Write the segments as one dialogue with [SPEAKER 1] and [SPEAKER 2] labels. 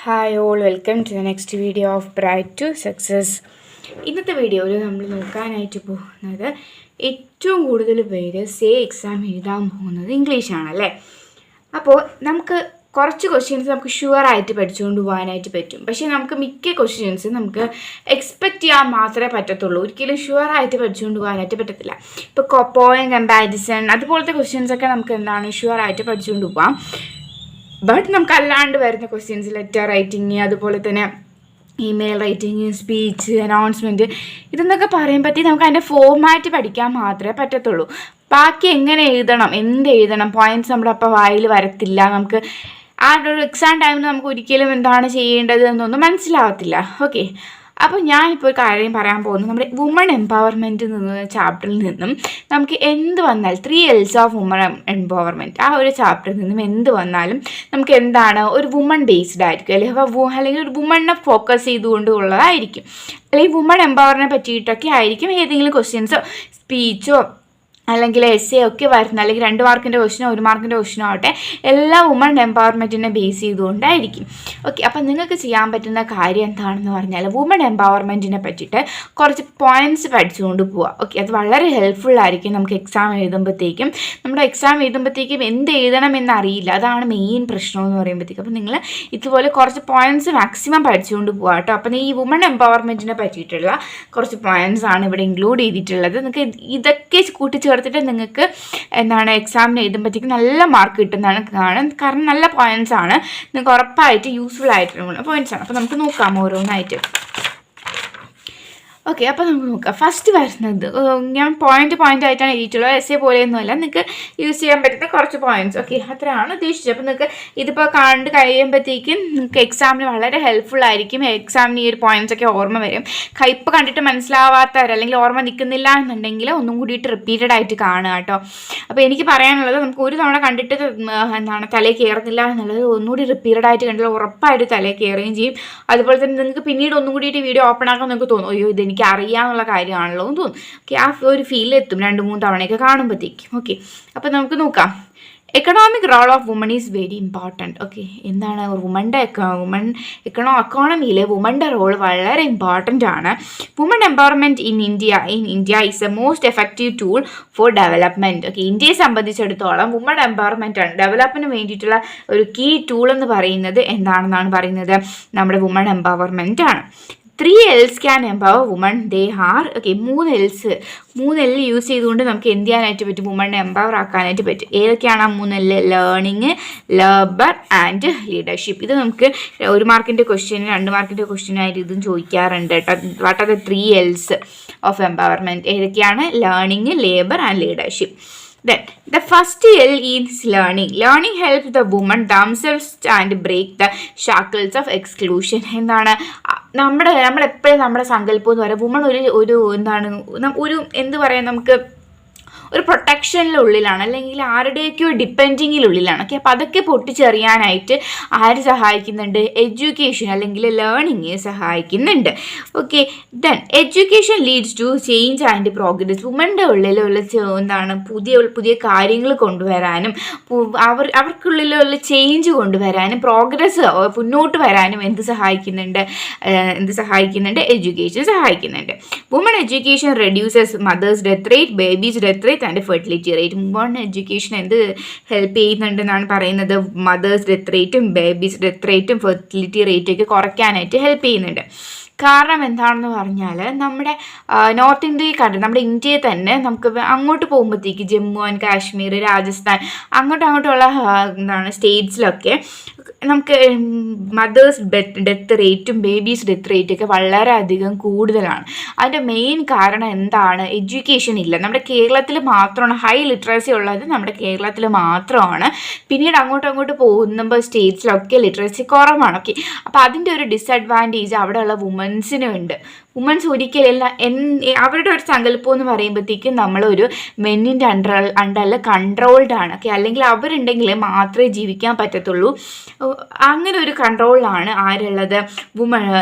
[SPEAKER 1] Hi all welcome to the next video of Bright to Success. ഇന്നത്തെ വീഡിയോയിൽ നമ്മൾ നോക്കാനായിട്ട് പോകുന്നത് ഏറ്റവും കൂടുതൽ പേര് എക്സാം എഴുതാൻ പോകുന്നത് ഇംഗ്ലീഷാണല്ലേ. അപ്പോൾ നമുക്ക് കുറച്ച് ക്വസ്റ്റ്യൻസ് നമുക്ക് ഷുവറായിട്ട് പഠിച്ചുകൊണ്ട് പോകാനായിട്ട് പറ്റും. പക്ഷേ നമുക്ക് മിക്ക ക്വസ്റ്റ്യൻസ് നമുക്ക് എക്സ്പെക്റ്റ് ചെയ്യാൻ മാത്രമേ പറ്റത്തുള്ളൂ, ഒരിക്കലും ഷുവറായിട്ട് പഠിച്ചുകൊണ്ട് പോകാനായിട്ട് പറ്റത്തില്ല. ഇപ്പോൾ പോയിന്റ് കമ്പാരിസൺ അതുപോലത്തെ ക്വസ്റ്റ്യൻസൊക്കെ നമുക്ക് എന്താണ് ഷുവറായിട്ട് പഠിച്ചുകൊണ്ട് പോകാം. ബട്ട് നമുക്ക് അല്ലാണ്ട് വരുന്ന ക്വസ്റ്റ്യൻസ് ലെറ്റർ റൈറ്റിങ്, അതുപോലെ തന്നെ ഇമെയിൽ റൈറ്റിങ്, സ്പീച്ച്, അനൗൺസ്മെൻറ്റ്, ഇതെന്നൊക്കെ പറയുമ്പോഴത്തേക്ക് നമുക്ക് അതിൻ്റെ ഫോർമാറ്റ് പഠിക്കാൻ മാത്രമേ പറ്റത്തുള്ളൂ. ബാക്കി എങ്ങനെ എഴുതണം, എന്ത് എഴുതണം, പോയിൻറ്റ്സ് നമ്മുടെ അപ്പോൾ വായിൽ വരത്തില്ല. നമുക്ക് ആ ഒരു എക്സാം ടൈമിൽ നമുക്ക് ഒരിക്കലും എന്താണ് ചെയ്യേണ്ടത് എന്നൊന്നും മനസ്സിലാവത്തില്ല. ഓക്കെ, അപ്പോൾ ഞാനിപ്പോൾ ഒരു കാര്യം പറയാൻ പോകുന്നത് നമ്മുടെ വുമൺ എംപവർമെൻറ്റ് എന്ന ചാപ്റ്ററിൽ നിന്നും നമുക്ക് എന്ത് വന്നാൽ 3 L's ഓഫ് വുമൺ എംപവർമെൻറ്റ്, ആ ഒരു ചാപ്റ്ററിൽ നിന്നും എന്ത് വന്നാലും നമുക്ക് എന്താണ് ഒരു വുമൺ ബേസ്ഡ് ആയിരിക്കും, അല്ലെങ്കിൽ ഒരു വുമണിനെ ഫോക്കസ് ചെയ്തുകൊണ്ട് ഉള്ളതായിരിക്കും, അല്ലെങ്കിൽ വുമൺ എംപവറിനെ പറ്റിയിട്ടൊക്കെ ആയിരിക്കും ഏതെങ്കിലും ക്വസ്റ്റ്യൻസോ സ്പീച്ചോ അല്ലെങ്കിൽ എസ്സേ ഒക്കെ വരുന്നത്, അല്ലെങ്കിൽ 2 മാർക്കിൻ്റെ ക്വസ്റ്റ്യനോ 1 മാർക്കിൻ്റെ ക്വസ്റ്റ്യനോ ആവട്ടെ, എല്ലാ വുമൺ എംപവർമെൻറ്റിനെ ബേസ് ചെയ്തുകൊണ്ടായിരിക്കും. ഓക്കെ, അപ്പം നിങ്ങൾക്ക് ചെയ്യാൻ പറ്റുന്ന കാര്യം എന്താണെന്ന് പറഞ്ഞാൽ വുമൺ എംപവർമെൻറ്റിനെ പറ്റിയിട്ട് കുറച്ച് പോയിൻറ്റ്സ് പഠിച്ചുകൊണ്ട് പോവുക. ഓക്കെ, അത് വളരെ ഹെൽപ്ഫുൾ ആയിരിക്കും നമുക്ക് എക്സാം എഴുതുമ്പോഴത്തേക്കും. നമ്മുടെ എക്സാം എഴുതുമ്പോഴത്തേക്കും എന്ത് എഴുതണം എന്നറിയില്ല, അതാണ് മെയിൻ പ്രശ്നം എന്ന് പറയുമ്പോഴത്തേക്കും. അപ്പം നിങ്ങൾ ഇതുപോലെ കുറച്ച് പോയിൻറ്റ്സ് മാക്സിമം പഠിച്ചുകൊണ്ട് പോവുക കേട്ടോ. അപ്പം ഈ വുമൺ എംപവർമെൻറ്റിനെ പറ്റിയിട്ടുള്ള കുറച്ച് പോയിൻറ്റ്സ് ആണ് ഇവിടെ ഇൻക്ലൂഡ് ചെയ്തിട്ടുള്ളത്. നിങ്ങൾക്ക് ഇതൊക്കെ കൂട്ടിച്ചേർത്തിട്ട് നിങ്ങൾക്ക് എന്താണ് എക്സാമിന് എഴുതുമ്പോഴത്തേക്കും നല്ല മാർക്ക് കിട്ടുന്നതാണ് കാരണം നല്ല പോയിൻറ്റ്സ് ആണ്, നിങ്ങൾക്ക് ഉറപ്പായിട്ട് യൂസ്ഫുൾ ആയിട്ടുള്ള പോയിൻറ്റ്സ് ആണ്. അപ്പോൾ നമുക്ക് നോക്കാം ഓരോന്നായിട്ട്. ഓക്കെ, അപ്പോൾ നമുക്ക് നോക്കാം. ഫസ്റ്റ് വരുന്നത് ഞാൻ പോയിൻ്റ് ആയിട്ടാണ് എഴുതിയിട്ടുള്ളത്, എസ്സേ പോലെയൊന്നുമല്ല, നിങ്ങൾക്ക് യൂസ് ചെയ്യാൻ പറ്റുന്ന കുറച്ച് പോയിൻറ്റ്സ്. ഓക്കെ, അത്രയാണ് ഉദ്ദേശിച്ചത്. അപ്പോൾ നിങ്ങൾക്ക് ഇതിപ്പോൾ കണ്ട് കഴിയുമ്പോഴത്തേക്കും നിങ്ങൾക്ക് എക്സാമിന് വളരെ ഹെൽപ്ഫുൾ ആയിരിക്കും. എക്സാമിന് ഈ ഒരു പോയിൻറ്റ്സ് ഒക്കെ ഓർമ്മ വരും. ഇപ്പോൾ കണ്ടിട്ട് മനസ്സിലാവാത്തവർ അല്ലെങ്കിൽ ഓർമ്മ നിൽക്കുന്നില്ല എന്നുണ്ടെങ്കിൽ ഒന്നും കൂടിയിട്ട് റിപ്പീറ്റഡ് ആയിട്ട് കാണുക കേട്ടോ. അപ്പോൾ എനിക്ക് പറയാനുള്ളത്, നമുക്ക് ഒരു തവണ കണ്ടിട്ട് എന്താണ് തലയിൽ കയറുന്നില്ല എന്നുള്ളത് ഒന്നുകൂടി റിപ്പീറ്റഡ് ആയിട്ട് കണ്ടിട്ട് ഉറപ്പായിട്ട് തലയിൽ കയറുകയും ചെയ്യും. അതുപോലെ തന്നെ നിങ്ങൾക്ക് പിന്നീട് ഒന്നും കൂടിയിട്ട് വീഡിയോ ഓപ്പൺ ആക്കാൻ നിങ്ങൾക്ക് തോന്നും, അയ്യോ ഇത് എനിക്ക് അറിയാമെന്നുള്ള കാര്യമാണല്ലോ എന്ന് തോന്നും. ഓക്കെ, ആ ഒരു ഫീലെത്തും 2-3 തവണയൊക്കെ കാണുമ്പോഴത്തേക്കും. ഓക്കെ, അപ്പോൾ നമുക്ക് നോക്കാം. Economic role of woman is very important. Okay, എന്താണ് എക്കോണമിയിലെ വുമൻ്റെ റോൾ വളരെ ഇമ്പോർട്ടൻ്റ് ആണ്. Woman empowerment in India is a most effective tool for development. Okay, ഇന്ത്യയെ സംബന്ധിച്ചിടത്തോളം വുമൺ എംപവർമെൻ്റ് ആണ് ഡെവലപ്മെൻറ്റിന് വേണ്ടിയിട്ടുള്ള ഒരു കീ ടൂൾ എന്ന് പറയുന്നത്. എന്താണെന്നാണ് പറയുന്നത്? നമ്മുടെ വുമൺ എംപവർമെൻ്റ് ആണ്. 3 L's can empower woman. They are. Okay, 3 L use ചെയ്തുകൊണ്ട് നമുക്ക് എന്ത് ചെയ്യാനായിട്ട് പറ്റും? വുമണിനെ എംപവർ ആക്കാനായിട്ട് പറ്റും. ഏതൊക്കെയാണ് ആ 3 L? Learning, labour and leadership. ഇത് നമുക്ക് 1 മാർക്കിൻ്റെ ക്വസ്റ്റ്യന് 2 മാർക്കിൻ്റെ ക്വസ്റ്റ്യനായിട്ട് ഇതും ചോദിക്കാറുണ്ട് കേട്ടോ. What are the 3 L's of empowerment? ഏതൊക്കെയാണ്? Learning, labour and leadership. Then the first L is learning. Learning helps the women themselves and break the shackles of exclusion. എന്താണ് നമ്മളെപ്പോഴും നമ്മുടെ സങ്കല്പം എന്ന് പറയുക, വുമൺ ഒരു എന്താണ് എന്ത് പറയാം, നമുക്ക് ഒരു പ്രൊട്ടക്ഷനിലുള്ളിലാണ്, അല്ലെങ്കിൽ ആരുടെയൊക്കെയോ ഡിപ്പെൻഡിങ്ങിലുള്ളിലാണ്. ഓക്കെ, അപ്പോൾ അതൊക്കെ പൊട്ടിച്ചെറിയാനായിട്ട് ആര് സഹായിക്കുന്നുണ്ട്? എഡ്യൂക്കേഷൻ അല്ലെങ്കിൽ ലേണിങ് സഹായിക്കുന്നുണ്ട്. Okay, then education leads to change and progress. വുമൻ്റെ ഉള്ളിലുള്ള എന്താണ് പുതിയ കാര്യങ്ങൾ കൊണ്ടുവരാനും അവർക്കുള്ളിലുള്ള ചേഞ്ച് കൊണ്ടുവരാനും പ്രോഗ്രസ് മുന്നോട്ട് വരാനും എന്ത് സഹായിക്കുന്നുണ്ട്? എഡ്യൂക്കേഷൻ സഹായിക്കുന്നുണ്ട്. Woman education reduces mothers death rate, babies death rate and fertility rate. Woman education എന്ത് ഹെൽപ്പ് ചെയ്യുന്നുണ്ടെന്നാണ് പറയുന്നത്? മദേഴ്സ് ഡെത്ത് റേറ്റും ബേബീസ് ഡെത്ത് റേറ്റും ഫെർട്ടിലിറ്റി റേറ്റൊക്കെ കുറയ്ക്കാനായിട്ട് ഹെൽപ്പ് ചെയ്യുന്നുണ്ട്. കാരണം എന്താണെന്ന് പറഞ്ഞാൽ നമ്മുടെ നോർത്ത് ഇന്ത്യയിൽ നമ്മുടെ ഇന്ത്യയിൽ തന്നെ നമുക്ക് അങ്ങോട്ട് പോകുമ്പോഴത്തേക്ക് ജമ്മു ആൻഡ് കാശ്മീർ, രാജസ്ഥാൻ അങ്ങോട്ടുള്ള സ്റ്റേറ്റ്സിലൊക്കെ നമുക്ക് മദേഴ്സ് ഡെത്ത് റേറ്റും ബേബീസ് ഡെത്ത് റേറ്റൊക്കെ വളരെയധികം കൂടുതലാണ്. അതിൻ്റെ മെയിൻ കാരണം എന്താണ്? എഡ്യൂക്കേഷൻ ഇല്ല. നമ്മുടെ കേരളത്തിൽ മാത്രമാണ് ഹൈ ലിറ്ററസി ഉള്ളത്, നമ്മുടെ കേരളത്തിൽ മാത്രമാണ്. പിന്നീട് അങ്ങോട്ട് പോകുമ്പോൾ സ്റ്റേറ്റ്സിലൊക്കെ ലിറ്ററസി കുറവാണ്. ഓക്കെ, അപ്പോൾ അതിൻ്റെ ഒരു ഡിസഡ്വാൻറ്റേജ് അവിടെയുള്ള വുമൻസിനുണ്ട്. വുമൻസ് ഒരിക്കലല്ല അവരുടെ ഒരു സങ്കല്പം എന്ന് പറയുമ്പോഴത്തേക്കും നമ്മളൊരു മെന്നിൻ്റെ അണ്ടറിൽ കൺട്രോൾഡ് ആണ്. ഓക്കെ, അല്ലെങ്കിൽ അവരുണ്ടെങ്കിൽ മാത്രമേ ജീവിക്കാൻ പറ്റത്തുള്ളൂ. അങ്ങനെ ഒരു കൺട്രോളിലാണ് ആരുള്ളത്?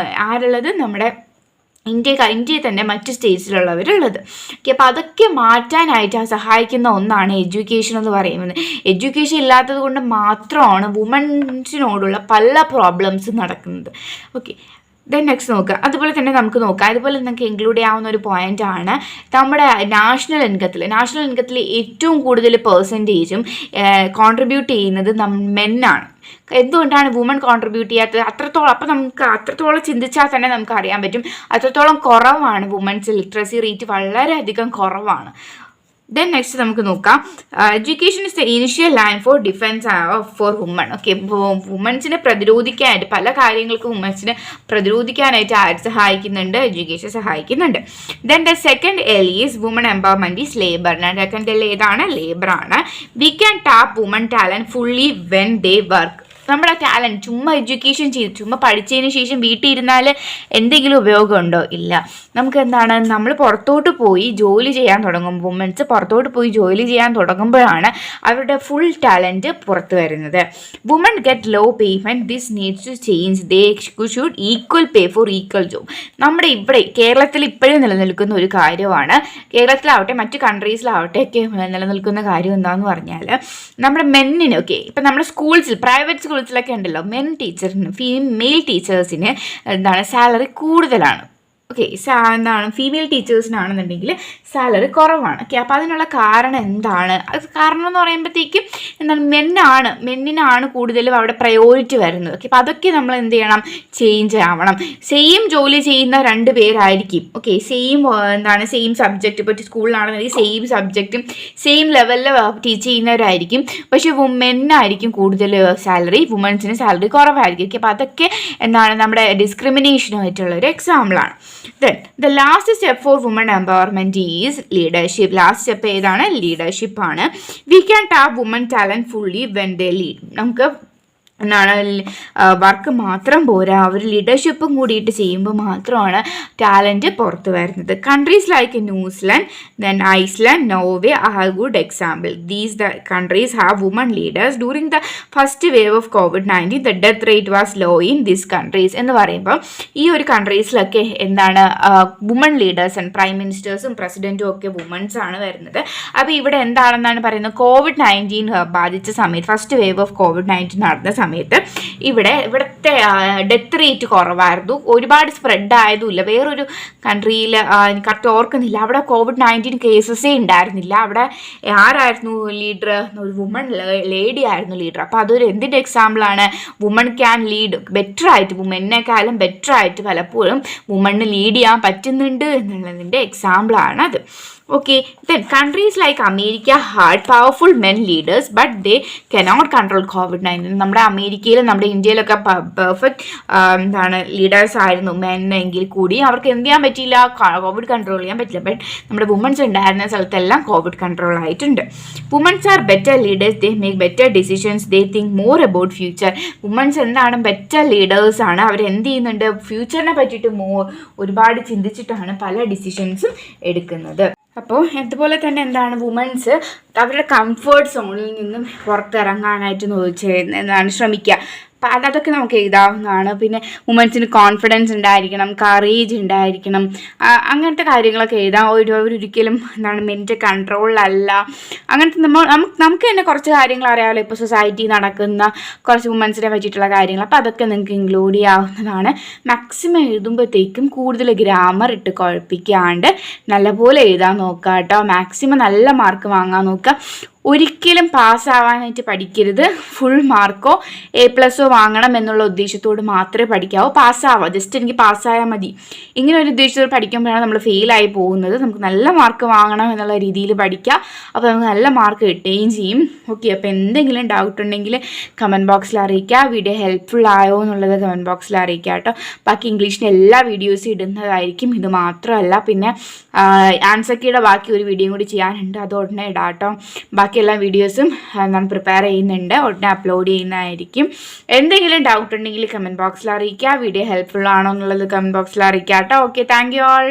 [SPEAKER 1] നമ്മുടെ ഇന്ത്യയിൽ തന്നെ മറ്റ് സ്റ്റേറ്റ്സിലുള്ളവരുള്ളത്. ഓക്കെ, അപ്പോൾ അതൊക്കെ മാറ്റാനായിട്ട് സഹായിക്കുന്ന ഒന്നാണ് എഡ്യൂക്കേഷൻ എന്ന് പറയുന്നത്. എഡ്യൂക്കേഷൻ ഇല്ലാത്തത് കൊണ്ട് മാത്രമാണ് വുമൻസിനോടുള്ള പല പ്രോബ്ലംസും നടക്കുന്നത്. ഓക്കെ, ദെൻ നെക്സ്റ്റ് നോക്കുക. അതുപോലെ തന്നെ നമുക്ക് നോക്കാം, അതുപോലെ നമുക്ക് ഇൻക്ലൂഡ് ചെയ്യാവുന്ന ഒരു പോയിൻ്റാണ് നമ്മുടെ നാഷണൽ ഇൻകത്തിൽ ഏറ്റവും കൂടുതൽ പെർസെൻറ്റേജും കോൺട്രിബ്യൂട്ട് ചെയ്യുന്നത് മെന്നാണ്. എന്തുകൊണ്ടാണ് വുമൺ കോൺട്രിബ്യൂട്ട് ചെയ്യാത്തത്? അപ്പം നമുക്ക് അത്രത്തോളം ചിന്തിച്ചാൽ തന്നെ നമുക്ക് അറിയാൻ പറ്റും അത്രത്തോളം കുറവാണ് വുമൻസ് ലിറ്ററസി റേറ്റ്, വളരെയധികം കുറവാണ്. ദെൻ നെക്സ്റ്റ് നമുക്ക് നോക്കാം, education is the initial line for defence for woman. Okay, വുമൻസിനെ പ്രതിരോധിക്കാനായിട്ട് പല കാര്യങ്ങൾക്കും വുമൻസിനെ പ്രതിരോധിക്കാനായിട്ട് ആര് സഹായിക്കുന്നുണ്ട്? എഡ്യൂക്കേഷൻ സഹായിക്കുന്നുണ്ട്. Then the second L is woman empowerment is labour. Second L ഏതാണ്? ലേബറാണ്. We can tap woman talent fully when they work. നമ്മുടെ ടാലൻറ്റ് ചുമ്മാ എഡ്യൂക്കേഷൻ ചെയ്ത് ചുമ്മാ പഠിച്ചതിന് ശേഷം വീട്ടിൽ ഇരുന്നാൽ എന്തെങ്കിലും ഉപയോഗമുണ്ടോ? ഇല്ല. നമുക്ക് എന്താണ്, നമ്മൾ പുറത്തോട്ട് പോയി ജോലി ചെയ്യാൻ തുടങ്ങും. വുമൻസ് പുറത്തോട്ട് പോയി ജോലി ചെയ്യാൻ തുടങ്ങുമ്പോഴാണ് അവരുടെ ഫുൾ ടാലൻറ്റ് പുറത്ത് വരുന്നത്. Woman get low payment, this needs to change. They should equal pay for equal job. നമ്മുടെ ഇവിടെ കേരളത്തിൽ ഇപ്പോഴും നിലനിൽക്കുന്ന ഒരു കാര്യമാണ്. കേരളത്തിലാവട്ടെ മറ്റ് കൺട്രീസിലാവട്ടെ ഒക്കെ നിലനിൽക്കുന്ന കാര്യം എന്താണെന്ന് പറഞ്ഞാൽ, നമ്മുടെ മെന്നിന് ഇപ്പം നമ്മുടെ സ്കൂൾസിൽ പ്രൈവറ്റ് സ്കൂൾസിലൊക്കെ ഉണ്ടല്ലോ, മെയിൽ ടീച്ചേഴ്സിന് സാലറി കൂടുതലാണ്. ഓക്കെ, ഫീമെയിൽ ടീച്ചേഴ്സിനാണെന്നുണ്ടെങ്കിൽ സാലറി കുറവാണ്. ഓക്കെ, അപ്പോൾ അതിനുള്ള കാരണം എന്താണ്? അത് കാരണം എന്ന് പറയുമ്പോഴത്തേക്കും മെന്നിനാണ് കൂടുതലും അവിടെ പ്രയോറിറ്റി വരുന്നത്. ഓക്കെ, അപ്പോൾ അതൊക്കെ നമ്മൾ എന്ത് ചെയ്യണം? ചേഞ്ച് ആവണം. സെയിം ജോലി ചെയ്യുന്ന 2 പേരായിരിക്കും. ഓക്കെ, സെയിം സബ്ജക്റ്റ്, ഇപ്പോൾ സ്കൂളിലാണെന്നുണ്ടെങ്കിൽ സെയിം സബ്ജക്റ്റും സെയിം ലെവലിൽ ടീച്ച് ചെയ്യുന്നവരായിരിക്കും. പക്ഷേ മെന്നായിരിക്കും കൂടുതൽ സാലറി, വുമൻസിന് സാലറി കുറവായിരിക്കും. ഓക്കെ, അപ്പോൾ അതൊക്കെ നമ്മുടെ ഡിസ്ക്രിമിനേഷനുമായിട്ടുള്ള ഒരു എക്സാമ്പിളാണ്. Then the last step for women empowerment is leadership. Last step ഏതാണ്? ലീഡർഷിപ്പ് ആണ്. We can tap women talent fully when they lead. നമുക്ക് വർക്ക് മാത്രം പോരാ, അവർ ലീഡർഷിപ്പും കൂടിയിട്ട് ചെയ്യുമ്പോൾ മാത്രമാണ് ടാലൻറ്റ് പുറത്ത് വരുന്നത്. Countries like New Zealand, then Iceland, Norway are good example. These the countries have woman leaders. During the first wave of COVID-19 the death rate was low in these countries. എന്ന് പറയുമ്പോൾ ഈ ഒരു കൺട്രീസിലൊക്കെ വുമൺ ലീഡേഴ്സ് ആൻഡ് പ്രൈം മിനിസ്റ്റേഴ്സും പ്രസിഡൻറ്റും ഒക്കെ womens ആണ് വരുന്നത്. അപ്പോൾ ഇവിടെ എന്താണെന്നാണ് പറയുന്നത്, COVID-19 ബാധിച്ച സമയത്ത്, ഫസ്റ്റ് വേവ് ഓഫ് COVID-19 നടന്ന സമയത്ത് ഇവിടുത്തെ ഡെത്ത് റേറ്റ് കുറവായിരുന്നു. ഒരുപാട് സ്പ്രെഡ് ആയതുമില്ല. വേറൊരു കൺട്രിയിൽ കറക്റ്റ് ഓർക്കുന്നില്ല, അവിടെ COVID-19 കേസസേ ഉണ്ടായിരുന്നില്ല. അവിടെ ആരായിരുന്നു ലീഡർ? ഒരു വുമൺ ലേഡി ആയിരുന്നു ലീഡർ. അപ്പോൾ അതൊരു എന്തിൻ്റെ എക്സാമ്പിളാണ്? വുമൺ ക്യാൻ ലീഡ് ബെറ്റർ ആയിട്ട്, വുമനെക്കാളും ബെറ്റർ ആയിട്ട് പലപ്പോഴും വുമണിന് ലീഡ് ചെയ്യാൻ പറ്റുന്നുണ്ട് എന്നുള്ളതിൻ്റെ എക്സാമ്പിളാണ് അത്. Okay, then countries like America had powerful men leaders, but they cannot control COVID-19. നമ്മുടെ അമേരിക്കയിലും നമ്മുടെ ഇന്ത്യയിലൊക്കെ പെർഫെക്റ്റ് ലീഡേഴ്സ് ആയിരുന്നു മെൻ എങ്കിൽ കൂടി അവർക്ക് എന്ത് ചെയ്യാൻ പറ്റിയില്ല? കോവിഡ് കൺട്രോൾ ചെയ്യാൻ പറ്റില്ല. ബട്ട് നമ്മുടെ വുമൻസ് ഉണ്ടായിരുന്ന സ്ഥലത്തെല്ലാം കോവിഡ് കൺട്രോൾ ആയിട്ടുണ്ട്. Womans are better leaders, they make better decisions, they think more about future. Womans എന്താണ്? ബെറ്റർ ലീഡേഴ്സാണ്. അവർ എന്ത് ചെയ്യുന്നുണ്ട്? ഫ്യൂച്ചറിനെ പറ്റിയിട്ട് ഒരുപാട് ചിന്തിച്ചിട്ടാണ് പല ഡിസിഷൻസും എടുക്കുന്നത്. അപ്പോൾ അതുപോലെ തന്നെ വുമൻസ് അവരുടെ കംഫേർട്ട് സോണിൽ നിന്നും പുറത്തിറങ്ങാനായിട്ട് ശ്രമിക്കുക. അപ്പോൾ അതൊക്കെ നമുക്ക് എഴുതാവുന്നതാണ്. പിന്നെ വുമൻസിന് കോൺഫിഡൻസ് ഉണ്ടായിരിക്കണം, കറേജ് ഉണ്ടായിരിക്കണം, അങ്ങനത്തെ കാര്യങ്ങളൊക്കെ എഴുതാം. ഒരിക്കലും മെൻ്റൽ കൺട്രോളിലല്ല. അങ്ങനത്തെ നമുക്ക് തന്നെ കുറച്ച് കാര്യങ്ങൾ അറിയാമല്ലോ, ഇപ്പോൾ സൊസൈറ്റി നടക്കുന്ന കുറച്ച് വുമൻസിനെ പറ്റിയിട്ടുള്ള കാര്യങ്ങൾ. അപ്പോൾ അതൊക്കെ നിങ്ങൾക്ക് ഇൻക്ലൂഡ് ചെയ്യാവുന്നതാണ്. മാക്സിമം എഴുതുമ്പോഴത്തേക്കും കൂടുതൽ ഗ്രാമർ ഇട്ട് കുഴപ്പിക്കാണ്ട് നല്ലപോലെ എഴുതാൻ നോക്കുക കേട്ടോ. മാക്സിമം നല്ല മാർക്ക് വാങ്ങാൻ നോക്കുക. ഒരിക്കലും പാസ്സാവാനായിട്ട് പഠിക്കരുത്. ഫുൾ മാർക്കോ A+ വാങ്ങണം എന്നുള്ള ഉദ്ദേശത്തോട് മാത്രമേ പഠിക്കാവൂ. പാസ്സാവാം, ജസ്റ്റ് എനിക്ക് പാസ്സായാൽ മതി, ഇങ്ങനെ ഒരു ഉദ്ദേശത്തോട് പഠിക്കുമ്പോഴാണ് നമ്മൾ ഫെയിലായി പോകുന്നത്. നമുക്ക് നല്ല മാർക്ക് വാങ്ങണം എന്നുള്ള രീതിയിൽ പഠിക്കുക. അപ്പോൾ നമുക്ക് നല്ല മാർക്ക് കിട്ടുകയും ചെയ്യും. ഓക്കെ, അപ്പോൾ എന്തെങ്കിലും ഡൗട്ട് ഉണ്ടെങ്കിൽ കമൻറ്റ് ബോക്സിൽ അറിയിക്കുക. വീഡിയോ ഹെൽപ്ഫുൾ ആയോ എന്നുള്ളത് കമൻറ്റ് ബോക്സിൽ അറിയിക്കുക കേട്ടോ. ബാക്കി ഇംഗ്ലീഷിൻ്റെ എല്ലാ വീഡിയോസും ഇടുന്നതായിരിക്കും. ഇത് മാത്രമല്ല, പിന്നെ ആൻസർ കീയുടെ ബാക്കി ഒരു വീഡിയോ കൂടി ചെയ്യാനുണ്ട്, അത് ഉടനെ ഇടാം കേട്ടോ. ബാക്കി എല്ലാ വീഡിയോസും ഞാൻ പ്രിപ്പയർ ചെയ്യുന്നുണ്ട്, ഉടനെ അപ്ലോഡ് ചെയ്യുന്നതായിരിക്കും. എന്തെങ്കിലും ഡൗട്ട് ഉണ്ടെങ്കിൽ കമൻറ്റ് ബോക്സിൽ അറിയിക്കുക. വീഡിയോ ഹെൽപ്ഫുൾ ആണോ എന്നുള്ളത് കമൻറ്റ് ബോക്സിൽ അറിയിക്കുക കേട്ടോ. Okay, thank you all.